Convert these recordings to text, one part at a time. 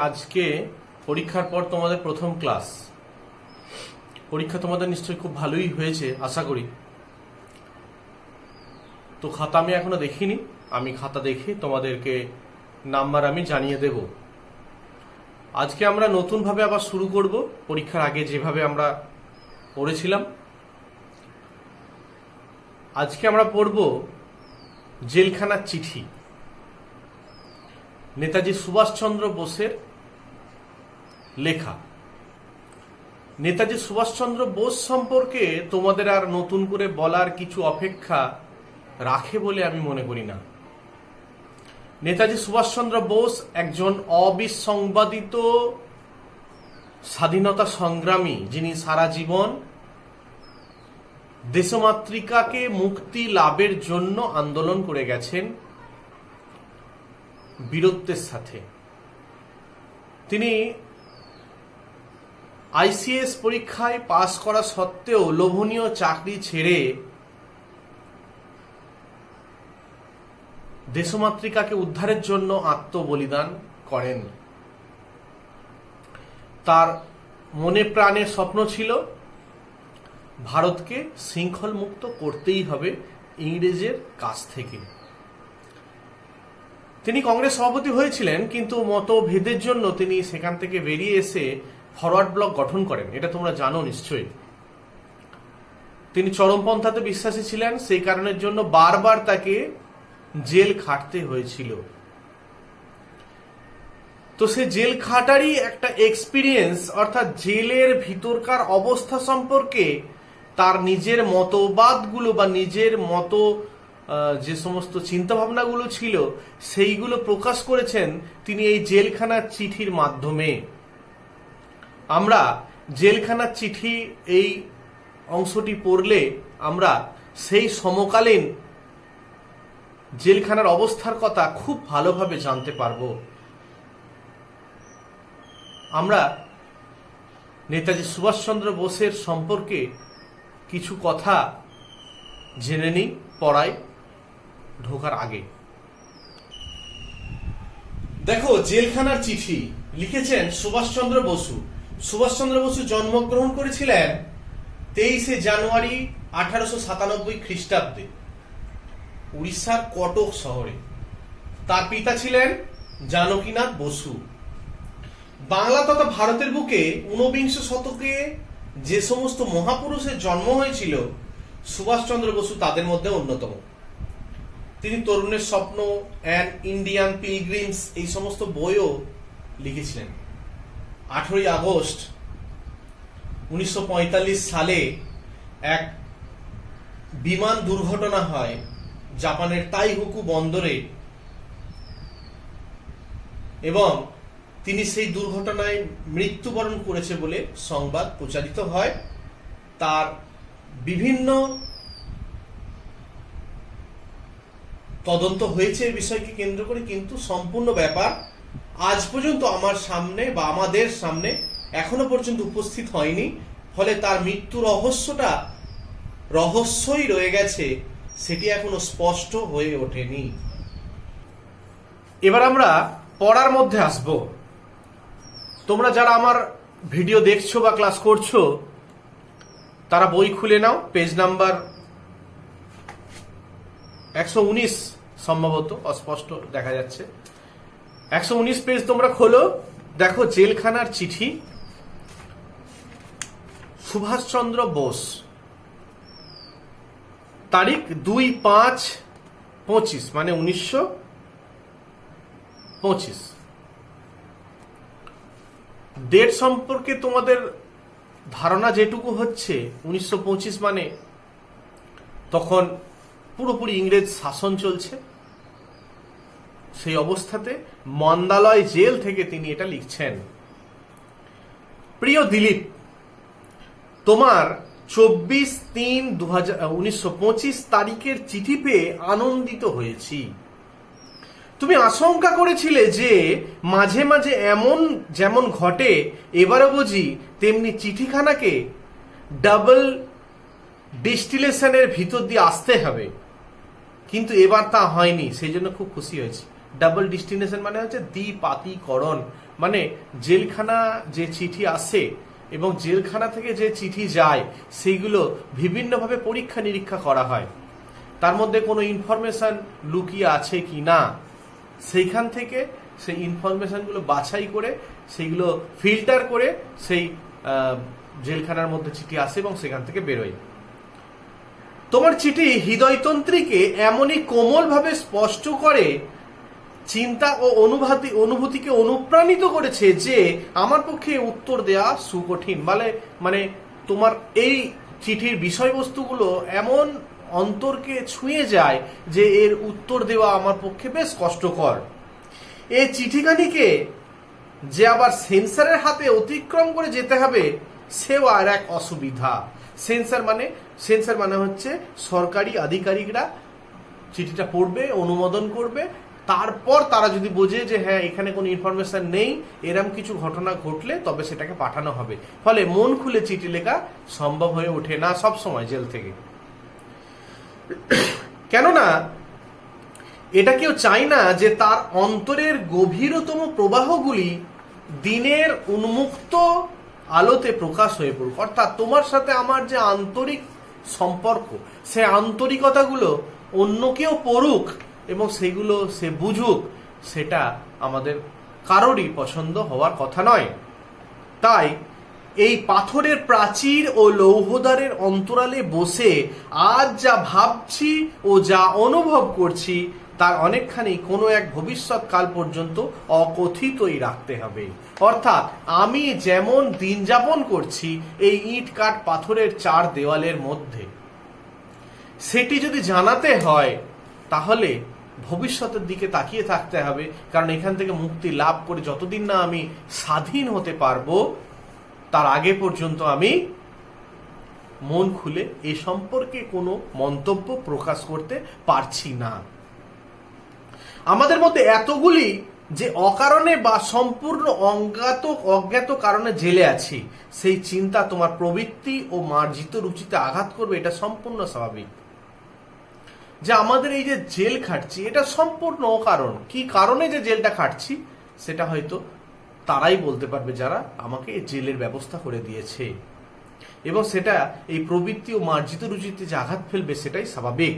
আজকে পরীক্ষার পর তোমাদের প্রথম ক্লাস। পরীক্ষা তোমাদের নিশ্চয়ই খুব ভালোই হয়েছে আশা করি। তো খাতা আমি এখনো দেখিনি, আমি খাতা দেখে তোমাদেরকে নাম্বার আমি জানিয়ে দেব। আজকে আমরা নতুনভাবে আবার শুরু করব, পরীক্ষার আগে যেভাবে আমরা পড়েছিলাম। আজকে আমরা পড়ব জেলখানার চিঠি, নেতাজি সুভাষচন্দ্র বোসের লেখা। নেতাজি সুভাষচন্দ্র বোস সম্পর্কে তোমাদের আর নতুন করে বলার কিছু অপেক্ষা রাখে বলে আমি মনে করি না। নেতাজি সুভাষচন্দ্র বোস একজন অবিসংবাদিত স্বাধীনতা সংগ্রামী, যিনি সারা জীবন দেশমাতৃকাকে মুক্তি লাভের জন্য আন্দোলন করে গেছেন বীরত্বের সাথে। তিনি আইসিএস পরীক্ষায় পাশ করা সত্ত্বেও লোভনীয় চাকরি ছেড়ে দেশমাতৃকাকে উদ্ধারের জন্য আত্মবলিদান করেন। তার মনে প্রাণে স্বপ্ন ছিল ভারতকে শৃঙ্খল মুক্ত করতেই হবে ইংরেজের কাছ থেকে। তিনি কংগ্রেস সভাপতি হয়েছিলেন, কিন্তু মতভেদের জন্য তিনি সেখান থেকে বেরিয়ে এসে ফরওয়ার্ড ব্লক গঠন করেন। এটা তোমরা জানো নিশ্চয়ই। তিনি চরমপন্থাতে বিশ্বাসী ছিলেন, সেই কারণের জন্য বারবার তাকে জেল খাটতে হয়েছিল। তো সে জেল খাটারই একটা এক্সপিরিয়েন্স, অর্থাৎ জেলের ভিতরকার অবস্থা সম্পর্কে তার নিজের মতবাদগুলো বা নিজের মতো যে সমস্ত চিন্তা ভাবনাগুলো ছিল সেইগুলো প্রকাশ করেছেন তিনি এই জেলখানার চিঠির মাধ্যমে। আমরা জেলখানার চিঠি এই অংশটি পড়লে আমরা সেই সমকালীন জেলখানার অবস্থার কথা খুব ভালোভাবে জানতে পারব। আমরা নেতাজি সুভাষচন্দ্র বোসের সম্পর্কে কিছু কথা জেনে নিই পড়ায় ঢোকার আগে। দেখো, জেলখানার চিঠি লিখেছেন সুভাষচন্দ্র বসু। সুভাষচন্দ্র বসু জন্মগ্রহণ করেছিলেন 23 জানুয়ারি 1897 খ্রিস্টাব্দে উড়িষ্যার কটক শহরে। তার পিতা ছিলেন জানকীনাথ বসু। বাংলা তথা ভারতের বুকে 19বিংশ শতকে যে সমস্ত মহাপুরুষের জন্ম হয়েছিল সুভাষচন্দ্র বসু তাদের মধ্যে অন্যতম। তিনি তরুণের স্বপ্ন, অ্যান ইন্ডিয়ান পিলগ্রিমস এই সমস্ত বইও লিখেছিলেন। 18 আগস্ট 1945 সালে এক বিমান দুর্ঘটনা হয় জাপানের তাইহুকু বন্দরে, এবং তিনি সেই দুর্ঘটনায় মৃত্যুবরণ করেছে বলে সংবাদ প্রচারিত হয়। তার বিভিন্ন তদন্ত হয়েছে এই বিষয়কে কেন্দ্র করে, কিন্তু সম্পূর্ণ ব্যাপার আজ পর্যন্ত আমার সামনে বা আমাদের সামনে এখনো পর্যন্ত উপস্থিত হয়নি। ফলে তার মৃত্যু রহস্যই রয়ে গেছে, সেটি এখনো স্পষ্ট হয়ে ওঠেনি। এবার আমরা পড়ার মধ্যে আসব। তোমরা যারা আমার ভিডিও দেখছো বা ক্লাস করছো তারা বই খুলে নাও, পেজ নাম্বার 119 সম্ভবত, অস্পষ্ট দেখা যাচ্ছে। 119 পেজ তোমরা খোলো, দেখো জেলখানার চিঠি, সুভাষচন্দ্র বোস, তারিখ 2-5-25 মানে 1925। ডেট সম্পর্কে তোমাদের ধারণা যেটুকু হচ্ছে 1925 মানে তখন পুরোপুরি ইংরেজ শাসন চলছে। সেই অবস্থাতে মন্দালয় জেল থেকে তিনি এটা লিখছেন। প্রিয় দিলীপ, তোমার 24-3-1925 তারিখের চিঠি পেয়ে আনন্দিত হয়েছি। তুমি আশঙ্কা করেছিলে যে মাঝে মাঝে এমন যেমন ঘটে এবারে বুঝি তেমনি চিঠিখানাকে ডাবল ডিস্টিলেশনের ভিতর দিয়ে আসতে হবে, কিন্তু এবার তা হয়নি, সেই জন্য খুব খুশি হয়েছি। ডাবল ডিস্টিলেশন মানে হচ্ছে দ্বিপাতীকরণ, মানে জেলখানা যে চিঠি আসে এবং জেলখানা থেকে যে চিঠি যায় সেইগুলো বিভিন্নভাবে পরীক্ষা নিরীক্ষা করা হয়, তার মধ্যে কোনো ইনফরমেশন লুকিয়ে আছে কি না সেইখান থেকে সেই ইনফরমেশনগুলো বাছাই করে সেইগুলো ফিল্টার করে সেই জেলখানার মধ্যে চিঠি আসে এবং সেখান থেকে বেরোয়। তোমার চিঠি হৃদয়তন্ত্রীকে এমনই কোমলভাবে স্পষ্ট করে, চিন্তা ও অনুভূতিকে অনুপ্রাণিত করেছে যে আমার পক্ষে উত্তর দেয়া সুকঠিন। মানে তোমার এই চিঠির বিষয়বস্তুগুলো এমন অন্তরকে ছুঁয়ে যায় যে এর উত্তর দেওয়া আমার পক্ষে বেশ কষ্টকর। এই চিঠিখানিকে যে আবার সেন্সরের হাতে অতিক্রম করে যেতে হবে সেও আর এক অসুবিধা। সেন্সর মানে হচ্ছে সরকারি আধিকারিকরা চিঠিটা পড়বে, অনুমোদন করবে, তারপর তারা যদি বোঝে যে হ্যাঁ এখানে কোনো ইনফরমেশন নেই, এরম কিছু ঘটনা ঘটলে তবে সেটাকে পাঠানো হবে। ফলে মন খুলে চিঠি লেখা সম্ভব হয়ে ওঠে না সব সময় জেল থেকে। কেননা এটা কেউ চায় না যে তার অন্তরের গভীরতম প্রবাহগুলি দিনের উন্মুক্ত আলোতে প্রকাশ হয়ে পড়ুক। অর্থাৎ তোমার সাথে আমার যে আন্তরিক সম্পর্ক, সে আন্তরিকতাগুলো অন্য কেউ পড়ুক এবং সেগুলো সে বুঝুক, সেটা আমাদের কারোরই পছন্দ হওয়ার কথা নয়। তাই এই পাথরের প্রাচীর ও লৌহদ্বারের অন্তরালে বসে আজ যা ভাবছি ও যা অনুভব করছি তার অনেকখানি কোনো এক ভবিষ্যৎ কাল পর্যন্ত অকথিতই রাখতে হবে। অর্থাৎ আমি যেমন দিন যাপন করছি এই ইট কাঠ পাথরের চার দেওয়ালের মধ্যে, সেটি যদি জানাতে হয় তাহলে ভবিষ্যতের দিকে তাকিয়ে থাকতে হবে। কারণ এখান থেকে মুক্তি লাভ করে যতদিন না আমি স্বাধীন হতে পারবো তার আগে পর্যন্ত আমি মন খুলে এ সম্পর্কে কোনো মন্তব্য প্রকাশ করতে পারছি না। আমাদের মধ্যে এতগুলি যে অকারণে বা সম্পূর্ণ অজ্ঞাত কারণে জেলে আছি, সেই চিন্তা তোমার প্রবৃত্তি ও মার্জিত রুচিতে আঘাত করবে, এটা সম্পূর্ণ স্বাভাবিক। যে আমাদের এই যে জেল খাটছি এটা সম্পূর্ণ অকারণ। কি কারণে যে জেলটা খাটছি সেটা হয়তো তারাই বলতে পারবে যারা আমাকে এই জেলের ব্যবস্থা করে দিয়েছে, এবং সেটা এই প্রবৃত্তি ও মার্জিত রুচিতে যে আঘাত ফেলবে সেটাই স্বাভাবিক।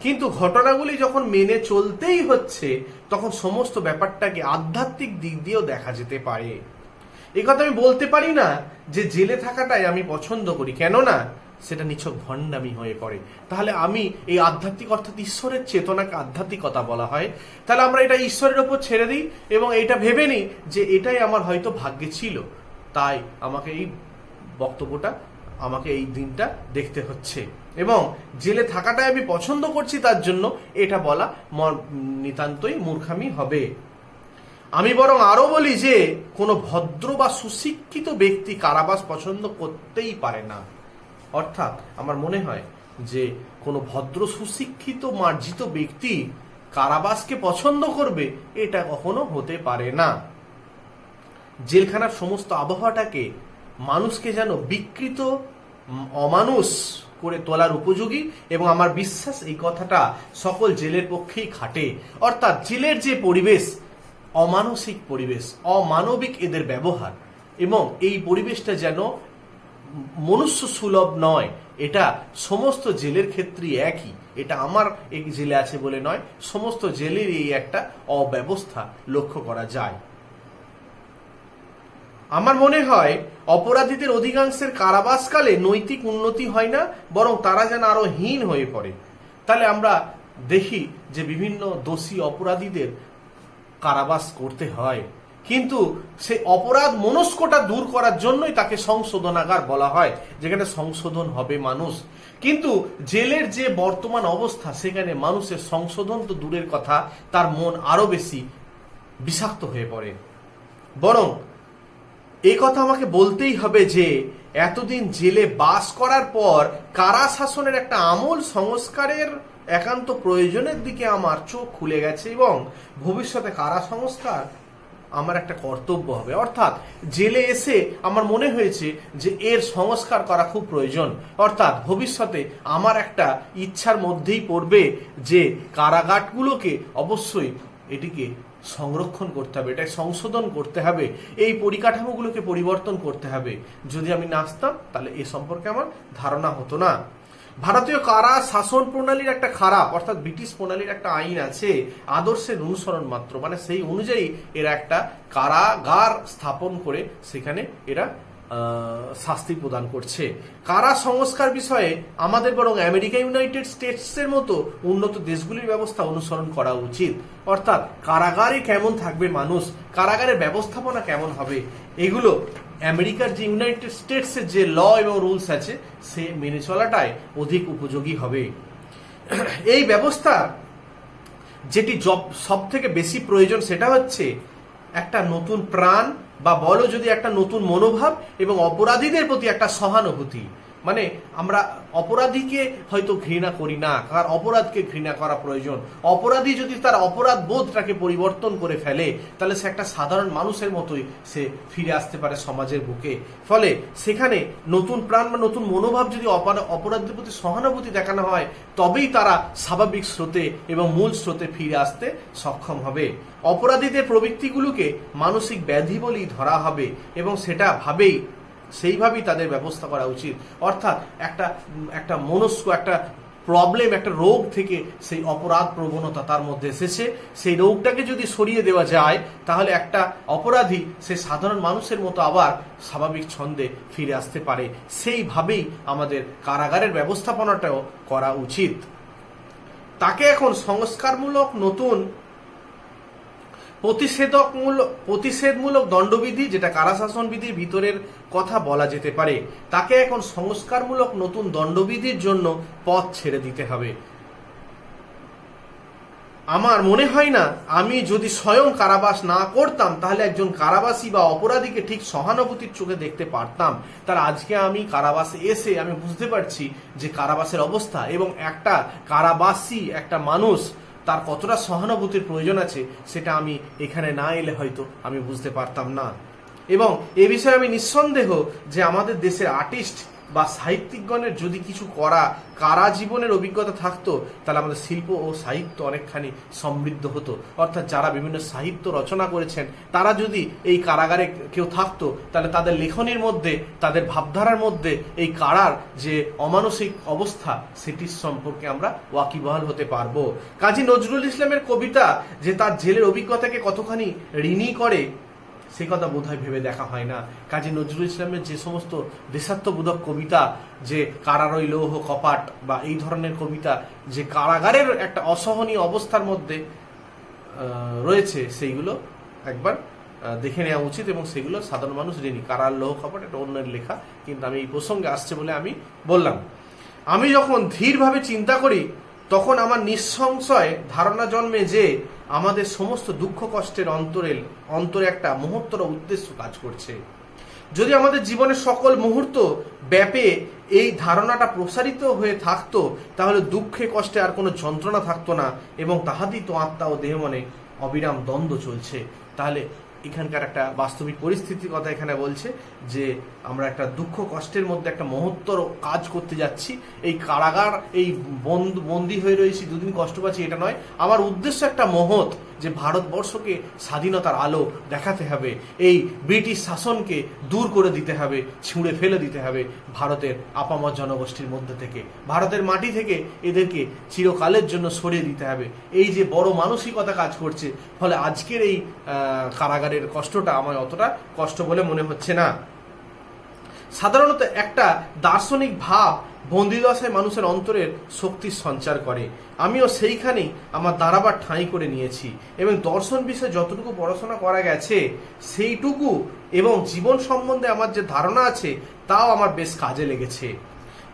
কিন্তু ঘটনাগুলি যখন মেনে চলতেই হচ্ছে তখন সমস্ত ব্যাপারটাকে আধ্যাত্মিক দিক দিয়েও দেখা যেতে পারে। এই কথা আমি বলতে পারি না যে জেলে থাকাটাই আমি পছন্দ করি, কেননা সেটা নিছক ভণ্ডামি হয়ে পড়ে। তাহলে আমি এই আধ্যাত্মিক অর্থাৎ ঈশ্বরের চেতনাকে আধ্যাত্মিকতা বলা হয়, তাহলে আমরা এটা ঈশ্বরের ওপর ছেড়ে দিই এবং এটা ভেবে নিই যে এটাই আমার হয়তো ভাগ্যে ছিল, তাই আমাকে এই বক্তব্যটা, আমাকে এই দিনটা দেখতে হচ্ছে এবং জেলে থাকাটাই আমি পছন্দ করছি, তার জন্য এটা বলা নিতান্তই মূর্খামি হবে। আমি বরং আরো বলি যে কোনো ভদ্র বা সুশিক্ষিত ব্যক্তি কারাবাস পছন্দ করতেই পারে না। অর্থাৎ আমার মনে হয় যে কোনো ভদ্র সুশিক্ষিত মার্জিত ব্যক্তি কারাবাসকে পছন্দ করবে এটা কখনো হতে পারে না। জেলখানার সমস্ত আবহাওয়াটাকে মানুষকে যেন বিকৃত, অমানুষ করে তোলার উপযোগী, এবং আমার বিশ্বাস এই কথাটা সকল জেলের পক্ষেই খাটে। অর্থাৎ জেলের যে পরিবেশ, অমানসিক পরিবেশ, অমানবিক এদের ব্যবহার, এবং এই পরিবেশটা যেন মনুষ্য সুলভ নয়, এটা সমস্ত জেলের ক্ষেত্রেই একই। এটা আমার এই জেলে আছে বলে নয়, সমস্ত জেলের এই একটা অব্যবস্থা লক্ষ্য করা যায়। আমার মনে হয় অপরাধীদের অধিকাংশের কারাবাসকালে নৈতিক উন্নতি হয় না, বরং তারা যেন আরো হীন হয়ে পড়ে। তাহলে আমরা দেখি যে বিভিন্ন দোষী অপরাধীদের কারাবাস করতে হয়, কিন্তু সেই অপরাধ মনস্কটা দূর করার জন্যই তাকে সংশোধনাগার বলা হয়, যেখানে সংশোধন হবে মানুষ। কিন্তু জেলের যে বর্তমান অবস্থা, সেখানে মানুষের সংশোধন তো দূরের কথা, তার মন আরো বেশি বিষাক্ত হয়ে পড়ে। বরং এই কথা আমাকে বলতেই হবে যে এতদিন জেলে বাস করার পর কারা শাসনের একটা আমূল সংস্কারের একান্ত প্রয়োজনের দিকে আমার চোখ খুলে গেছে, এবং ভবিষ্যতে কারা সংস্কার আমার একটা কর্তব্য হবে। অর্থাৎ জেলে এসে আমার মনে হয়েছে যে এর সংস্কার করা খুব প্রয়োজন। অর্থাৎ ভবিষ্যতে আমার একটা ইচ্ছার মধ্যেই পড়বে যে কারাগারগুলোকে অবশ্যই এটিকে সংরক্ষণ করতে হবে, এটাকে সংশোধন করতে হবে, এই পরিকাঠামোগুলোকে পরিবর্তন করতে হবে। যদি আমি না আসতাম তাহলে এ সম্পর্কে আমার ধারণা হতো না। ভারতীয় কারা শাসন প্রণালীর একটা খারাপ, অর্থাৎ ব্রিটিশ প্রণালীর একটা আইন আছে, আদর্শের অনুসরণ মাত্র, মানে সেই অনুযায়ী এরা একটা কারাগার স্থাপন করে সেখানে এরা শাস্তি প্রদান করছে। কারা সংস্কার বিষয়ে আমাদের বরং আমেরিকা ইউনাইটেড স্টেটসের মতো উন্নত দেশগুলির ব্যবস্থা অনুসরণ করা উচিত। অর্থাৎ কারাগারে কেমন থাকবে মানুষ, কারাগারের ব্যবস্থাপনা কেমন হবে, এগুলো আমেরিকার যে ইউনাইটেড স্টেটসের যে ল এবং রুলস আছে সে মেনে চলাটাই অধিক উপযোগী হবে। এই ব্যবস্থা যেটি সব থেকে বেশি প্রয়োজন সেটা হচ্ছে একটা নতুন প্রাণ, বা বলো যদি একটা নতুন মনোভাব, এবং অপরাধীদের প্রতি একটা সহানুভূতি। মানে আমরা অপরাধীকে হয়তো ঘৃণা করি না, কার অপরাধকে ঘৃণা করা প্রয়োজন। অপরাধী যদি তার অপরাধ বোধটাকে পরিবর্তন করে ফেলে তাহলে সে একটা সাধারণ মানুষের মতোই সে ফিরে আসতে পারে সমাজের বুকে। ফলে সেখানে নতুন প্রাণ বা নতুন মনোভাব যদি অপরাধীদের প্রতি সহানুভূতি দেখানো হয় তবেই তারা স্বাভাবিক স্রোতে এবং মূল স্রোতে ফিরে আসতে সক্ষম হবে। অপরাধীদের প্রবৃত্তিগুলোকে মানসিক ব্যাধি বলেই ধরা হবে এবং সেটা সেইভাবেই তাদের ব্যবস্থা করা উচিত। অর্থাৎ একটা মনস্ক একটা প্রবলেম, একটা রোগ থেকে সেই অপরাধ প্রবণতা তার মধ্যে এসেছে, সেই রোগটাকে যদি সরিয়ে দেওয়া যায় তাহলে একটা অপরাধী সে সাধারণ মানুষের মতো আবার স্বাভাবিক ছন্দে ফিরে আসতে পারে। সেইভাবেই আমাদের কারাগারের ব্যবস্থাপনাটাও করা উচিত। তাকে এখন সংস্কারমূলক নতুন প্রতিষেধমূলক দণ্ডবিধি, যেটা কারাশাসন বিধির ভিতরের কথা বলা যেতে পারে, তাকে এখন সংস্কারমূলক নতুন দণ্ডবিধির জন্য পথ ছেড়ে দিতে হবে। আমার মনে হয় না আমি যদি স্বয়ং কারাবাস না করতাম তাহলে একজন কারাবাসী বা অপরাধীকে ঠিক সহানুভূতির চোখে দেখতে পারতাম। তার আজকে আমি কারাবাসে এসে আমি বুঝতে পারছি যে কারাবাসের অবস্থা, এবং একটা কারাবাসী একটা মানুষ তার কতটা সহানুভূতির প্রয়োজন আছে সেটা আমি এখানে না এলে হয়তো আমি বুঝতে পারতাম না। এবং এ বিষয়ে আমি নিঃসন্দেহ যে আমাদের দেশের আর্টিস্ট বা সাহিত্যিকগণের যদি কিছু কারা জীবনের অভিজ্ঞতা থাকতো তাহলে আমাদের শিল্প ও সাহিত্য অনেকখানি সমৃদ্ধ হতো। অর্থাৎ যারা বিভিন্ন সাহিত্য রচনা করেছেন তারা যদি এই কারাগারে কেউ থাকতো তাহলে তাদের লেখনীর মধ্যে, তাদের ভাবধারার মধ্যে এই কারার যে অমানসিক অবস্থা সেটির সম্পর্কে আমরা ওয়াকিবহাল হতে পারবো। কাজী নজরুল ইসলামের কবিতা যে তার জেলের অভিজ্ঞতাকে কতখানি ঋণী করে সে কথা বোধহয় ভেবে দেখা হয় না। কাজী নজরুল ইসলামের যে সমস্ত দেশাত্মবোধক কবিতা, যে কারারই লৌহ কপাট বা এই ধরনের কবিতা, যে কারাগারের একটা অসহনীয় অবস্থার মধ্যে রয়েছে, সেইগুলো একবার দেখে নেওয়া উচিত এবং সেগুলো সাধারণ মানুষ ঋণী। কারার লৌহ কপাট এটা অন্যের লেখা, কিন্তু আমি এই প্রসঙ্গে আসছে বলে আমি বললাম। আমি যখন ধীরভাবে চিন্তা করি তখন আমার নিঃসংশয় ধারণা জন্মে যে আমাদের সমস্ত দুঃখ কষ্টের অন্তরে একটা মহত্তর উদ্দেশ্য কাজ করছে। যদি আমাদের জীবনের সকল মুহূর্ত ব্যাপে এই ধারণাটা প্রসারিত হয়ে থাকতো তাহলে দুঃখে কষ্টে আর কোনো যন্ত্রণা থাকতো না এবং তাহাতেই তো আত্মা ও দেহ মনে অবিরাম দ্বন্দ্ব চলছে। তাহলে এখানকার একটা বাস্তবিক পরিস্থিতির কথা এখানে বলছে যে আমরা একটা দুঃখ কষ্টের মধ্যে একটা মহত্তর কাজ করতে যাচ্ছি। এই কারাগার, এই বন্দি হয়ে রয়েছি, দুদিন কষ্ট পাচ্ছি, এটা নয়। আমার উদ্দেশ্য একটা মহৎ, যে ভারতবর্ষকে স্বাধীনতার আলো দেখাতে হবে, এই ব্রিটিশ শাসনকে দূর করে দিতে হবে, ছুঁড়ে ফেলে দিতে হবে ভারতের আপামর জনগোষ্ঠীর মধ্যে থেকে, ভারতের মাটি থেকে এদেরকে চিরকালের জন্য সরিয়ে দিতে হবে। এই যে বড় মানসিকতা কাজ করছে, ফলে আজকের এই কারাগারের কষ্টটা আমার অতটা কষ্ট বলে মনে হচ্ছে না। সাধারণত একটা দার্শনিক ভাব বন্দিদশায় মানুষের অন্তরের শক্তির সঞ্চার করে। আমিও সেইখানেই আমার দাঁড়াবার ঠাঁই করে নিয়েছি এবং দর্শন বিষয়ে যতটুকু পড়াশোনা করা গেছে সেইটুকু এবং জীবন সম্বন্ধে আমার যে ধারণা আছে তাও আমার বেশ কাজে লেগেছে।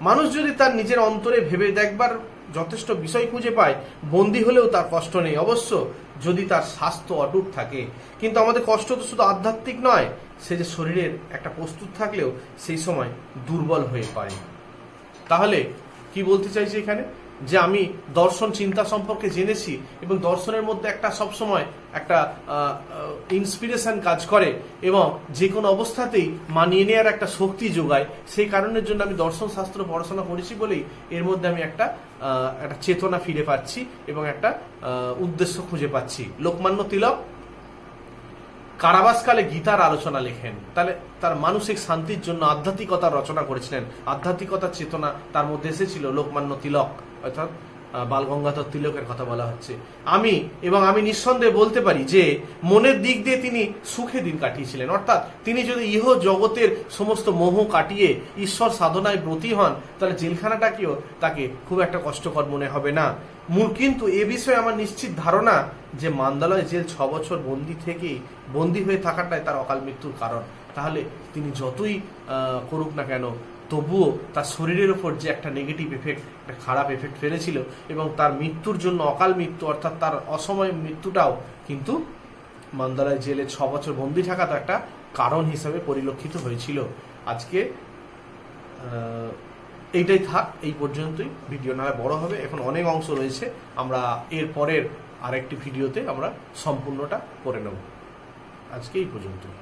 মানুষ যদি তার নিজের অন্তরে ভেবে দেখবার যথেষ্ট বিষয় খুঁজে পায়, বন্দী হলেও তার কষ্ট নেই, অবশ্য যদি তার স্বাস্থ্য অটুট থাকে। কিন্তু আমাদের কষ্ট তো শুধু আধ্যাত্মিক নয়, সে যে শরীরের একটা প্রস্তুত থাকলেও সেই সময় দুর্বল হয়ে পড়ে। তাহলে কি বলতে চাইছি এখানে, যে আমি দর্শন চিন্তা সম্পর্কে জেনেছি এবং দর্শনের মধ্যে একটা সবসময় একটা ইন্সপিরেশন কাজ করে এবং যে কোনো অবস্থাতেই মানিয়ে নেওয়ার একটা শক্তি যোগায়। সেই কারণের জন্য আমি দর্শন শাস্ত্র পড়াশোনা করেছি বলেই এর মধ্যে আমি একটা চেতনা ফিরে পাচ্ছি এবং একটা উদ্দেশ্য খুঁজে পাচ্ছি। লোকমান্য তিলক কারাবাসকালে গীতার আলোচনা লেখেন, তাহলে তার মানসিক শান্তির জন্য আধ্যাত্মিকতার রচনা করেছিলেন। আধ্যাত্মিকতার চেতনা তার মধ্যে এসেছিল। লোকমান্য তিলক অর্থাৎ বালগঙ্গাধর তিলকের কথা বলা হচ্ছে। আমি নিঃসন্দেহে বলতে পারি যে মনের দিক দিয়ে তিনি সুখে দিন কাটিয়েছিলেন। অর্থাৎ তিনি যদি ইহ জগতের সমস্ত মোহ কাটিয়ে ঈশ্বর সাধনায় ব্রতী হন, তাহলে জেলখানাটাকেও তাকে খুব একটা কষ্টকর মনে হবে না। কিন্তু এ বিষয়ে আমার নিশ্চিত ধারণা যে মান্দালয় জেল 6 বছর বন্দী হয়ে থাকাটাই তার অকাল মৃত্যুর কারণ। তাহলে তিনি যতই করুক না কেন, তবুও তার শরীরের উপর যে একটা নেগেটিভ এফেক্ট, একটা খারাপ এফেক্ট ফেলেছিল, এবং তার মৃত্যুর জন্য অকাল মৃত্যু অর্থাৎ তার অসময় মৃত্যুটাও কিন্তু মান্দালয় জেলে 6 বছর বন্দী থাকা তো একটা কারণ হিসাবে পরিলক্ষিত হয়েছিল। আজকে এইটাই থাক, এই পর্যন্তই। ভিডিও না বড় হবে, এখন অনেক অংশ রয়েছে, আমরা এর পরের আরেকটি ভিডিওতে আমরা সম্পূর্ণটা করে নেব। আজকে এই পর্যন্তই।